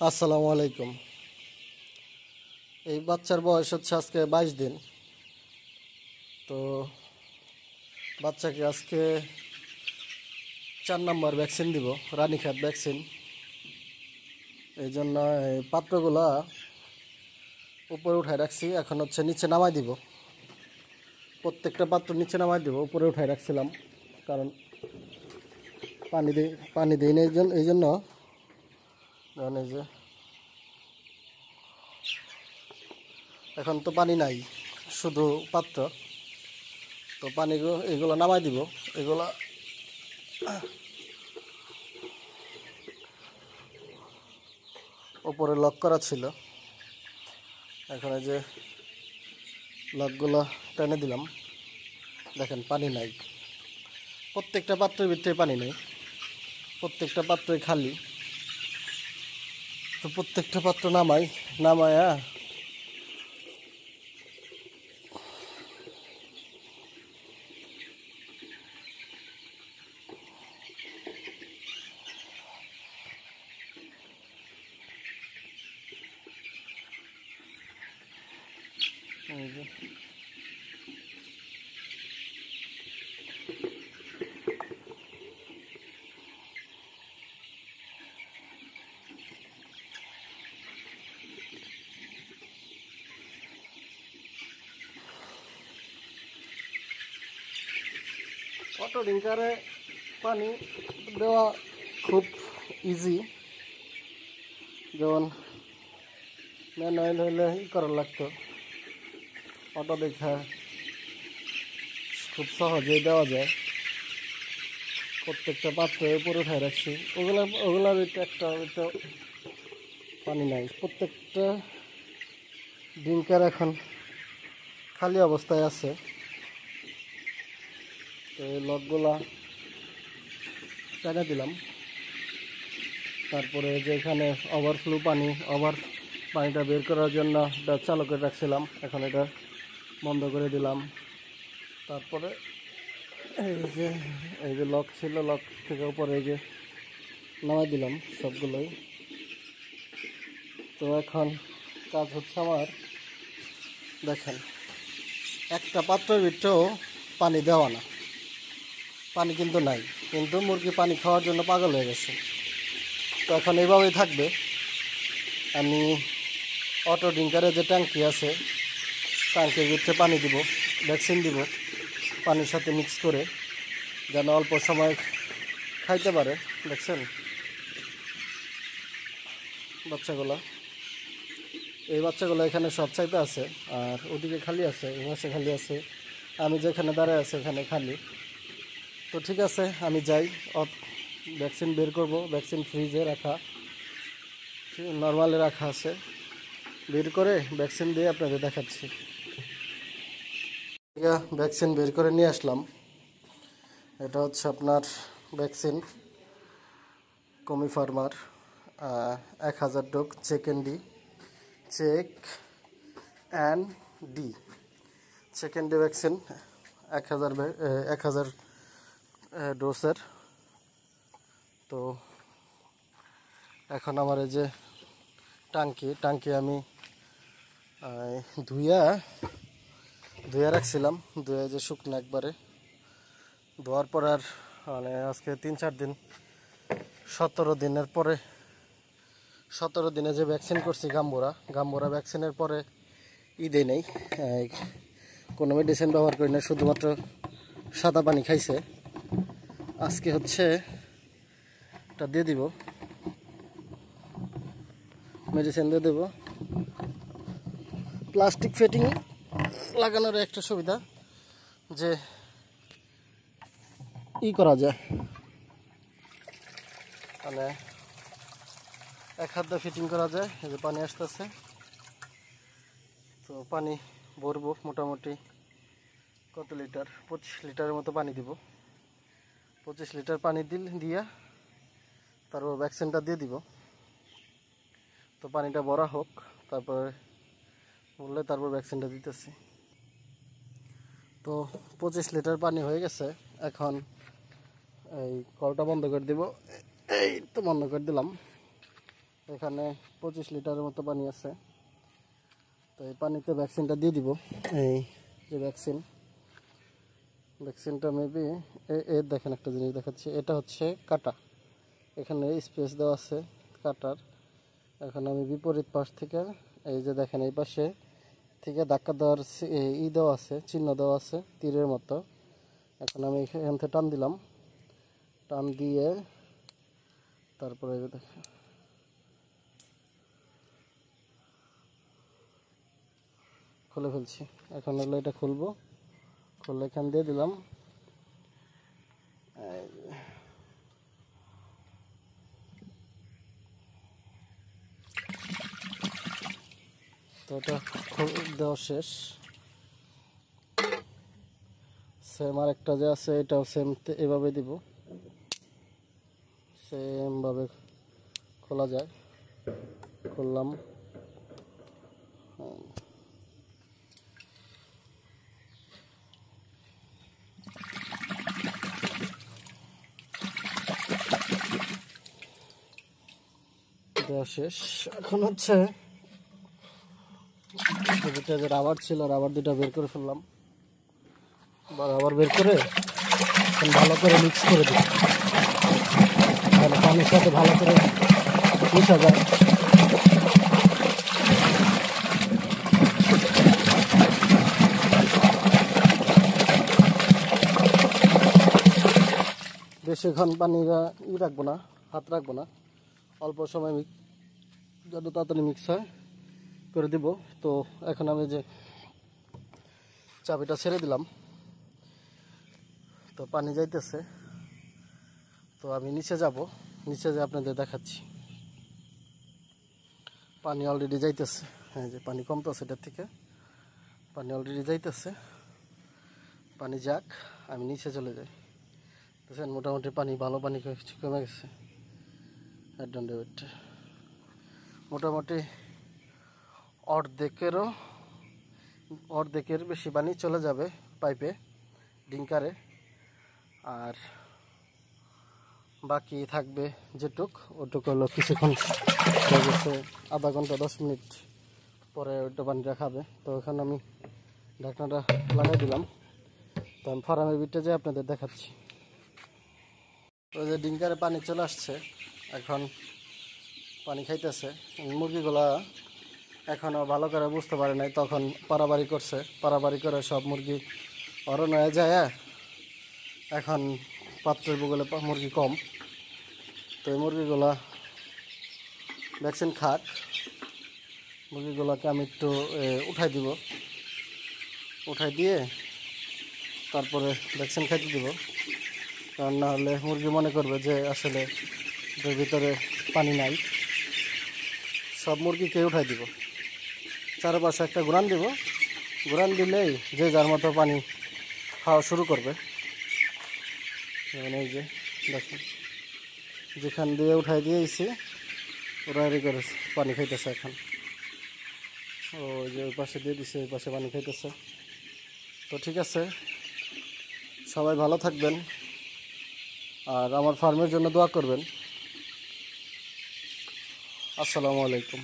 আসসালামু আলাইকুম। এই বাচ্চার বয়স হচ্ছে আজকে 22 দিন। তো বাচ্চাকে আজকে 4 নম্বর ভ্যাকসিন দিব, রানীক্ষেত ভ্যাকসিন। এই জন্য এই পাত্রগুলা উপরে উঠায় রাখছি, এখন হচ্ছে নিচে নামাই দিব। প্রত্যেকটা পাত্র নিচে নামাই দিব, উপরে উঠায় রাখছিলাম কারণ পানি দিই না। এই জন্য এই যে এখন তো পানি নাই, শুধু পাত্র। তো পানিগুলো এগুলো নামাই দিব। এগুলা উপরে লক করা ছিল, এখন এই যে লকগুলো টেনে দিলাম। দেখেন পানি নাই, প্রত্যেকটা পাত্রের ভিতরে পানি নেই, প্রত্যেকটা পাত্রই খালি। তো প্রত্যেকটা পাত্র নামায়া অটো ড্রিঙ্কারে পানি দেওয়া খুব ইজি। যেমন ম্যানুয়াল হইলে করার লাগতো, অটো দেখা খুব সহজেই দেওয়া যায়। প্রত্যেকটা পাত্রের উপরে উঠায় রাখছি, ওগুলার একটা পানি নাই। প্রত্যেকটা ড্রিঙ্কার এখন খালি অবস্থায় আছে। তো এই লকগুলা টেনে দিলাম। তারপরে যে এখানে ওভারফ্লো পানিটা বের করার জন্য এটা চালু করে রাখছিলাম, এখন এটা বন্ধ করে দিলাম। তারপরে এই যে লক ছিল, লক থেকে উপরে এই যে নামাই দিলাম সবগুলোই। তো এখন কাজ হচ্ছে আমার, দেখেন একটা পাত্রের ভিতরেও পানি দেওয়া না, পানি কিন্তু নাই, কিন্তু মুরগি পানি খাওয়ার জন্য পাগল হয়ে গেছে। তো এখন এইভাবেই থাকবে। আমি অটো ড্রিঙ্কারে যে ট্যাঙ্কি আছে, ট্যাঙ্কির ভিতরে পানি দিব, ভ্যাকসিন দিব পানির সাথে মিক্স করে, যেন অল্প সময় খাইতে পারে। দেখছেন এই বাচ্চাগুলো এখানে সব চাইতে আছে, আর ওদিকে খালি আছে, এই মাসে খালি আছে, আমি যেখানে দাঁড়ায় আছে এখানে খালি। তো ঠিক আছে, আমি যাই, ভ্যাকসিন বের করব। ভ্যাকসিন ফ্রিজে রাখা, নর্মালে রাখা আছে, বের করে ভ্যাকসিন দিয়ে আপনাদের দেখাচ্ছি। ভ্যাকসিন বের করে নিয়ে আসলাম। এটা হচ্ছে আপনার ভ্যাকসিন কমি ফার্মার 1000 ডোজ চেক এন ডি ভ্যাকসিন 1000 ডোজের। তো এখন আমার এই যে টাঙ্কি আমি ধুইয়া রাখছিলাম, ধুয়ে যে শুকনো একবারে ধোয়ার পর আর মানে আজকে 3-4 দিন, 17 দিনের পরে, 17 দিনে যে ভ্যাকসিন করছি গাম্বুরা ভ্যাকসিনের পরে দেই নেই, কোনো মেডিসিন ব্যবহার করি না, শুধুমাত্র সাদা পানি খাইছে। আজকে হচ্ছে এটা দিয়ে দিব, মেডিসিন দিয়ে দেব। প্লাস্টিক ফিটিং লাগানোর একটা সুবিধা যে করা যায়, মানে এক হাত দিয়ে ফিটিং করা যায়। এই যে পানি আসতেছে, তো পানি ভরবো মোটামুটি কত লিটার, 25 লিটারের মতো পানি দিব। 25 লিটার পানি দিয়া তারপর ভ্যাকসিনটা দিয়ে দিব। তো পানিটা ভরা হোক, তারপরে বললে তারপর ভ্যাকসিনটা দিতেছি। তো 25 লিটার পানি হয়ে গেছে, এখন এই কলটা বন্ধ করে দিব। এই তো বন্ধ করে দিলাম। এখানে 25 লিটারের মতো পানি আছে। তো এই পানিতে ভ্যাকসিনটা দিয়ে দিব। এই যে ভ্যাকসিনটা মেবি এর দেখেন একটা জিনিস দেখাচ্ছি, এটা হচ্ছে কাটা, এখানে স্পেস দেওয়া আছে কাটার। এখন আমি বিপরীত পাশ থেকে এই যে দেখেন এই পাশে থেকে ধাক্কা দেওয়ার দেওয়া আছে, চিহ্ন দেওয়া আছে তীরের মতো। এখন আমি এখান থেকে টান দিলাম, টান দিয়ে তারপরে দেখেন খুলে ফেলছি। এখন হলো এটা খুলবো, খুলে এখান দিয়ে দিলাম। তো এটা দেওয়া শেষ। সেম আরেকটা যে আছে এটাও সেম এভাবে দিব, সেম ভাবে খোলা যায়। খুললাম, দেওয়া শেষ। এখন হচ্ছে যেটা যে রাবার ছিল, রাবার দুটা বের করে ফেললাম, বা রাবার বের করে ভালো করে মিক্স করে দিই, তাহলে পানির সাথে ভালো করে মিশা যায়। বেশিক্ষণ পানিটা রাখবো না, হাত রাখবো না, অল্প সময় যত তাড়াতাড়ি মিক্স হয় করে দিব। তো এখন আমি যে চাবিটা ছেড়ে দিলাম, তো পানি যাইতেছে। তো আমি নিচে যাব, নিচে যে আপনাদের দেখাচ্ছি পানি অলরেডি যাইতেছে। হ্যাঁ, যে পানি কমতেছে এটার থেকে, পানি অলরেডি যাইতেছে। পানি যাক, আমি নিচে চলে যাই। বুঝছেন, মোটামুটি পানি ভালো পানি কমে গেছে। মোটামুটি অর্ধেকের বেশি পানি চলে যাবে পাইপে, ডিঙ্কারে। আর বাকি থাকবে যেটুক, ওটুক হলো কিছুক্ষণ, আধা ঘন্টা 10 মিনিট পরে ওইটা পানিটা খাবে। তো এখানে আমি ঢাকনাটা লাগাই দিলাম। তো আমি ফার্মের ভিতরে যে আপনাদের দেখাচ্ছি, ওই যে ডিঙ্কারে পানি চলে আসছে, এখন পানি খাইতেছে। মুরগিগুলা এখনও ভালো করে বুঝতে পারে নাই, তখন পারাবাড়ি করছে, পারাবাড়ি করে সব মুরগি অরণ্য হয়ে যায়। এখন পাত্রের বগলে মুরগি কম, তো এই মুরগিগুলা ভ্যাকসিন খাক। মুরগিগুলোকে আমি একটু উঠাই দিব, উঠাই দিয়ে তারপরে ভ্যাকসিন খাইতে দিব। কারণ না হলে মুরগি মনে করবে যে আসলে এর ভিতরে পানি নাই। সব মুরগিকে উঠাই দিব, চারপাশে একটা ঘুরান দিব, ঘুরান দিলেই যে যার মতো পানি খাওয়া শুরু করবে। এই যে দেখুন, যেখান দিয়ে উঠাই দিয়েছি ওরা করে পানি খাইতেছে এখন। ওই যে ওই পাশে দিয়ে দিছে, ওই পাশে পানি খাইতেছে। তো ঠিক আছে, সবাই ভালো থাকবেন আর আমার ফার্মের জন্য দোয়া করবেন। আসসালামু আলাইকুম।